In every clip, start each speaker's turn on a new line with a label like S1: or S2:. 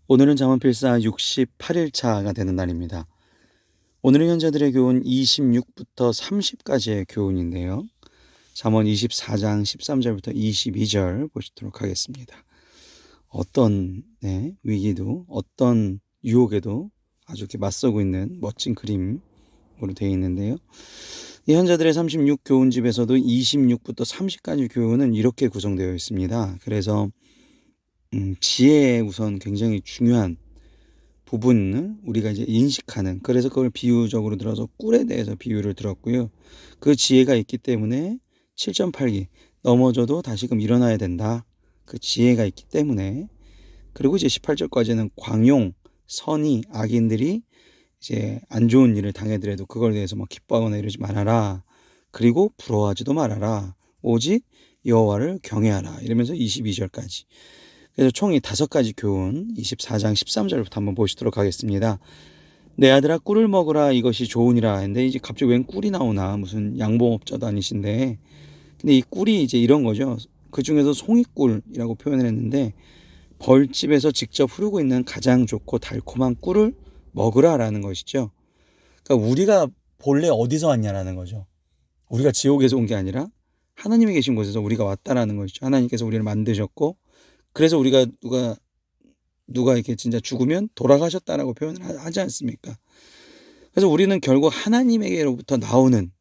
S1: 오늘은 잠언필사 68일차가 되는 날입니다. 오늘은 현자들의 교훈 26부터 30까지의 교훈인데요. 잠언 24장 13절부터 22절 보시도록 하겠습니다. 어떤 위기도 어떤 유혹에도 아주 이렇게 맞서고 있는 멋진 그림으로 되어 있는데요. 이 현자들의 36 교훈집에서도 26부터 30까지 교훈은 이렇게 구성되어 있습니다. 그래서 지혜의 우선 굉장히 중요한 부분을 우리가 이제 인식하는, 그래서 그걸 비유적으로 들어서 꿀에 대해서 비유를 들었고요. 그 지혜가 있기 때문에 7.8기 넘어져도 다시금 일어나야 된다. 그 지혜가 있기 때문에. 그리고 이제 18절까지는 광용, 선의, 악인들이 이제 안 좋은 일을 당하더라도 그걸 대해서 막 기뻐하거나 이러지 말아라. 그리고 부러워하지도 말아라. 오직 여호와를 경외하라. 이러면서 22절까지. 그래서 총이 5가지 교훈 24장 13절부터 한번 보시도록 하겠습니다. 내 아들아 꿀을 먹으라 이것이 좋으니라 했는데 이제 갑자기 웬 꿀이 나오나, 무슨 양봉업자도 아니신데. 근데 이 꿀이 이제 이런 거죠. 그 중에서 송이꿀이라고 표현을 했는데 벌집에서 직접 흐르고 있는 가장 좋고 달콤한 꿀을 먹으라라는 것이죠. 그러니까 우리가 본래 어디서 왔냐라는 거죠. 우리가 지옥에서 온 게 아니라 하나님이 계신 곳에서 우리가 왔다라는 것이죠. 하나님께서 우리를 만드셨고, 그래서 우리가 누가 이렇게 진짜 죽으면 돌아가셨다라고 표현을 하지 않습니까? 그래서 우리는 결국 하나님에게로부터 나오는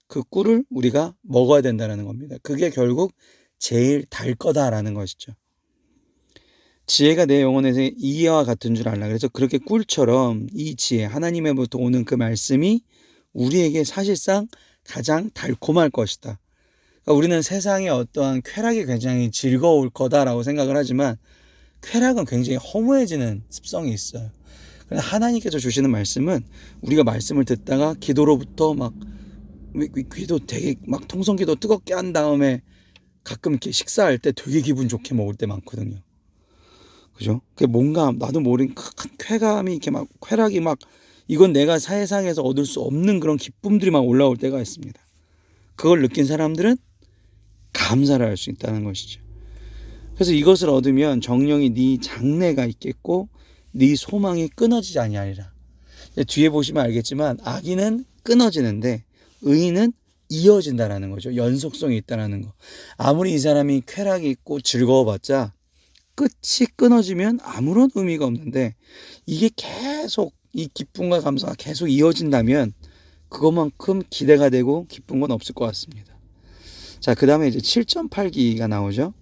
S1: 그 꿀을 우리가 먹어야 된다는 겁니다. 그게 결국 제일 달 거다라는 것이죠. 지혜가 내 영혼에서 이와 같은 줄 알라. 그래서 그렇게 꿀처럼 이 지혜, 하나님에부터 오는 그 말씀이 우리에게 사실상 가장 달콤할 것이다. 그러니까 우리는 세상의 어떠한 쾌락이 굉장히 즐거울 거다라고 생각을 하지만 쾌락은 굉장히 허무해지는 습성이 있어요. 그런데 하나님께서 주시는 말씀은 우리가 말씀을 듣다가 기도로부터 막 기도 되게 막 통성기도 뜨겁게 한 다음에 가끔 이렇게 식사할 때 되게 기분 좋게 먹을 때 많거든요. 그죠? 그게 뭔가 나도 모르는 큰 쾌감이 이렇게 막 쾌락이 막 이건 내가 세상에서 얻을 수 없는 그런 기쁨들이 막 올라올 때가 있습니다. 그걸 느낀 사람들은 감사를 할 수 있다는 것이죠. 그래서 이것을 얻으면 정령이 네 장래가 있겠고 네 소망이 끊어지지 아니하리라. 뒤에 보시면 알겠지만 악인은 끊어지는데 의인은 이어진다라는 거죠. 연속성이 있다라는 거. 아무리 이 사람이 쾌락이 있고 즐거워봤자 끝이 끊어지면 아무런 의미가 없는데, 이게 계속 이 기쁨과 감사가 계속 이어진다면 그것만큼 기대가 되고 기쁜 건 없을 것 같습니다. 자, 그 다음에 이제 7.8기가 나오죠.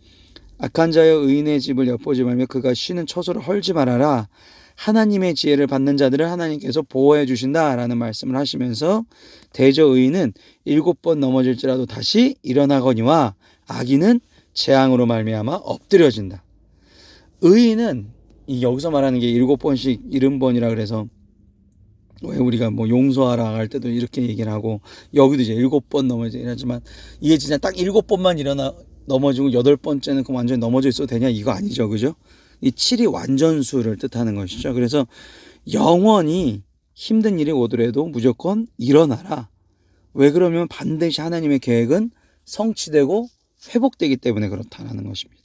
S1: 악한 자여 의인의 집을 엿보지 말며 그가 쉬는 처소를 헐지 말아라. 하나님의 지혜를 받는 자들을 하나님께서 보호해 주신다라는 말씀을 하시면서 대저 의인은 7번 넘어질지라도 다시 일어나거니와 악인은 재앙으로 말미암아 엎드려진다. 의인은 여기서 말하는 게 7번씩 70번이라 그래서 왜 우리가 뭐 용서하라 할 때도 이렇게 얘기를 하고, 여기도 이제 7번 넘어지긴 하지만 이게 진짜 딱 7번만 넘어지고 8번째는 그럼 완전히 넘어져 있어도 되냐, 이거 아니죠. 그죠? 이 7이 완전수를 뜻하는 것이죠. 그래서 영원히 힘든 일이 오더라도 무조건 일어나라. 왜 그러면 반드시 하나님의 계획은 성취되고 회복되기 때문에 그렇다는 것입니다.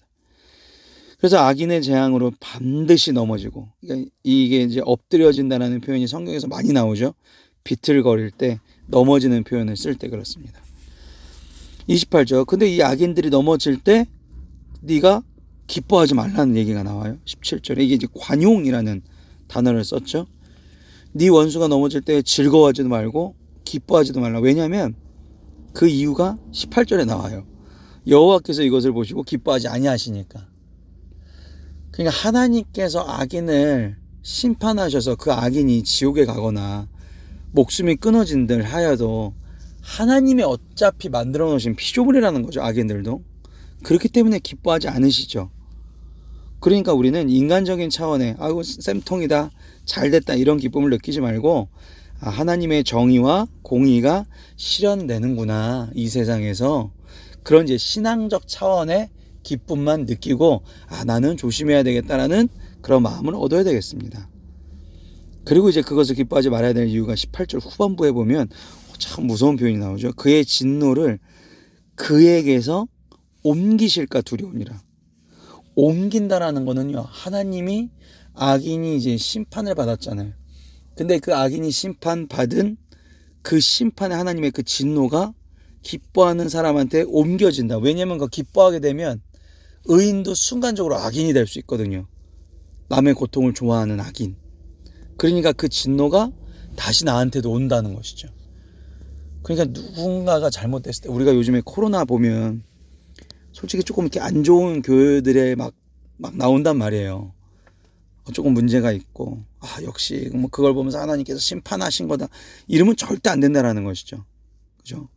S1: 그래서 악인의 재앙으로 반드시 넘어지고, 그러니까 이게 이제 엎드려진다는 표현이 성경에서 많이 나오죠. 비틀거릴 때 넘어지는 표현을 쓸 때 그렇습니다. 28절. 근데 이 악인들이 넘어질 때 네가 기뻐하지 말라는 얘기가 나와요. 17절에 이게 이제 관용이라는 단어를 썼죠. 네 원수가 넘어질 때 즐거워하지도 말고 기뻐하지도 말라. 왜냐하면 그 이유가 18절에 나와요. 여호와께서 이것을 보시고 기뻐하지 아니하시니까. 그러니까 하나님께서 악인을 심판하셔서 그 악인이 지옥에 가거나 목숨이 끊어진들 하여도 하나님이 어차피 만들어 놓으신 피조물이라는 거죠. 악인들도. 그렇기 때문에 기뻐하지 않으시죠. 그러니까 우리는 인간적인 차원의 아이고 쌤통이다, 잘됐다 이런 기쁨을 느끼지 말고 하나님의 정의와 공의가 실현되는구나 이 세상에서, 그런 이제 신앙적 차원의 기쁨만 느끼고 나는 조심해야 되겠다라는 그런 마음을 얻어야 되겠습니다. 그리고 이제 그것을 기뻐하지 말아야 될 이유가 18절 후반부에 보면 참 무서운 표현이 나오죠. 그의 진노를 그에게서 옮기실까 두려우니라. 옮긴다라는 거는요, 하나님이 악인이 이제 심판을 받았잖아요. 근데 그 악인이 심판받은 그 심판의 하나님의 그 진노가 기뻐하는 사람한테 옮겨진다. 왜냐면 그 기뻐하게 되면 의인도 순간적으로 악인이 될 수 있거든요. 남의 고통을 좋아하는 악인. 그러니까 그 진노가 다시 나한테도 온다는 것이죠. 그러니까 누군가가 잘못됐을 때, 우리가 요즘에 코로나 보면 솔직히 조금 이렇게 안 좋은 교회들에 막 나온단 말이에요. 조금 문제가 있고, 역시 뭐 그걸 보면서 하나님께서 심판하신 거다, 이러면 절대 안 된다라는 것이죠. 그죠?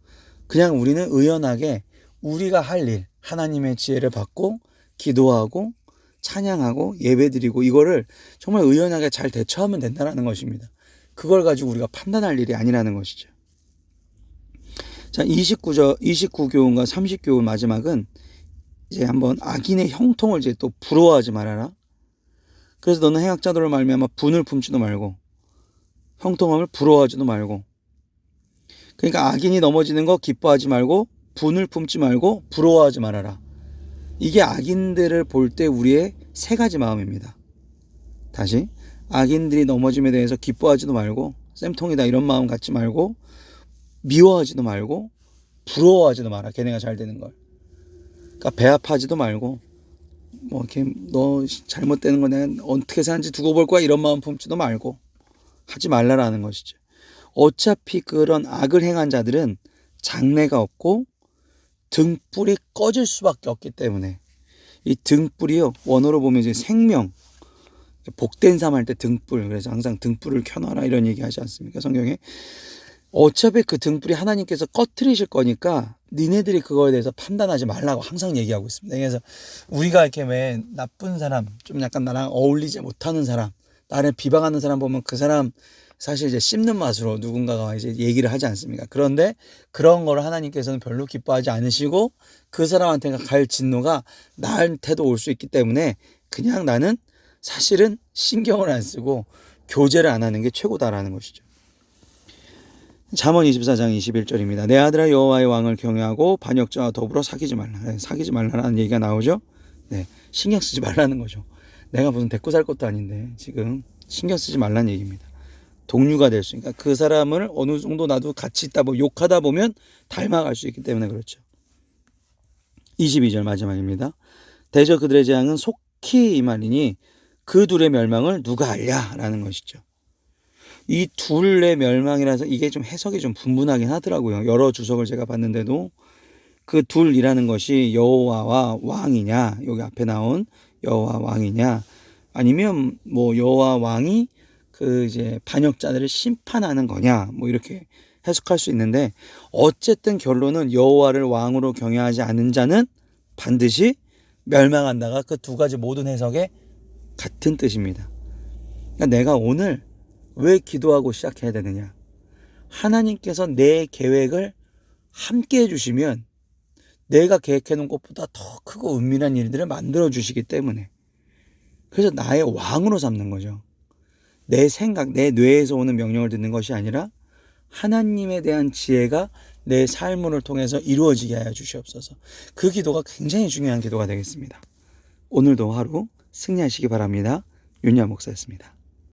S1: 그냥 우리는 의연하게 우리가 할 일, 하나님의 지혜를 받고 기도하고 찬양하고 예배드리고, 이거를 정말 의연하게 잘 대처하면 된다는 것입니다. 그걸 가지고 우리가 판단할 일이 아니라는 것이죠. 자, 29교훈과 30교훈 마지막은 이제 한번 악인의 형통을 이제 또 부러워하지 말아라. 그래서 너는 행악자들을 말미암아 분을 품지도 말고 형통함을 부러워하지도 말고. 그러니까 악인이 넘어지는 거 기뻐하지 말고, 분을 품지 말고, 부러워하지 말아라. 이게 악인들을 볼 때 우리의 세 가지 마음입니다. 다시, 악인들이 넘어짐에 대해서 기뻐하지도 말고, 쌤통이다 이런 마음 갖지 말고, 미워하지도 말고, 부러워하지도 마라. 걔네가 잘 되는 걸. 그러니까 배합하지도 말고, 뭐 이렇게 너 잘못되는 거 내가 어떻게 사는지 두고 볼 거야 이런 마음 품지도 말고 하지 말라라는 것이죠. 어차피 그런 악을 행한 자들은 장래가 없고 등불이 꺼질 수밖에 없기 때문에, 이 등불이요, 원어로 보면 이제 생명, 복된 삶 할 때 등불, 그래서 항상 등불을 켜놔라 이런 얘기 하지 않습니까, 성경에. 어차피 그 등불이 하나님께서 꺼트리실 거니까 니네들이 그거에 대해서 판단하지 말라고 항상 얘기하고 있습니다. 그래서 우리가 이렇게 왜 나쁜 사람, 좀 약간 나랑 어울리지 못하는 사람, 나를 비방하는 사람 보면 그 사람 사실 이제 씹는 맛으로 누군가가 이제 얘기를 하지 않습니까? 그런데 그런 걸 하나님께서는 별로 기뻐하지 않으시고, 그 사람한테 갈 진노가 나한테도 올 수 있기 때문에 그냥 나는 사실은 신경을 안 쓰고 교제를 안 하는 게 최고다라는 것이죠. 잠언 24장 21절입니다. 내 아들아 여호와의 왕을 경외하고 반역자와 더불어 사귀지 말라. 사귀지 말라라는 얘기가 나오죠. 네, 신경 쓰지 말라는 거죠. 내가 무슨 데리고 살 것도 아닌데 지금 신경 쓰지 말라는 얘기입니다. 동료가 될 수 있으니까, 그 사람을 어느 정도 나도 같이 있다 뭐 욕하다 보면 닮아갈 수 있기 때문에 그렇죠. 22절 마지막입니다. 대저 그들의 재앙은 속히 임하리니 그 둘의 멸망을 누가 알랴라는 것이죠. 이 둘의 멸망이라서 이게 좀 해석이 좀 분분하긴 하더라고요. 여러 주석을 제가 봤는데도 그 둘이라는 것이 여호와와 왕이냐, 여기 앞에 나온 여호와 왕이냐, 아니면 뭐 여호와 왕이 그 이제 반역자들을 심판하는 거냐, 뭐 이렇게 해석할 수 있는데, 어쨌든 결론은 여호와를 왕으로 경외하지 않은 자는 반드시 멸망한다가 그 두 가지 모든 해석에 같은 뜻입니다. 그러니까 내가 오늘 왜 기도하고 시작해야 되느냐? 하나님께서 내 계획을 함께 해주시면 내가 계획해놓은 것보다 더 크고 은밀한 일들을 만들어 주시기 때문에, 그래서 나의 왕으로 삼는 거죠. 내 생각, 내 뇌에서 오는 명령을 듣는 것이 아니라 하나님에 대한 지혜가 내 삶을 통해서 이루어지게 하여 주시옵소서. 그 기도가 굉장히 중요한 기도가 되겠습니다. 오늘도 하루 승리하시기 바랍니다. 윤야 목사였습니다.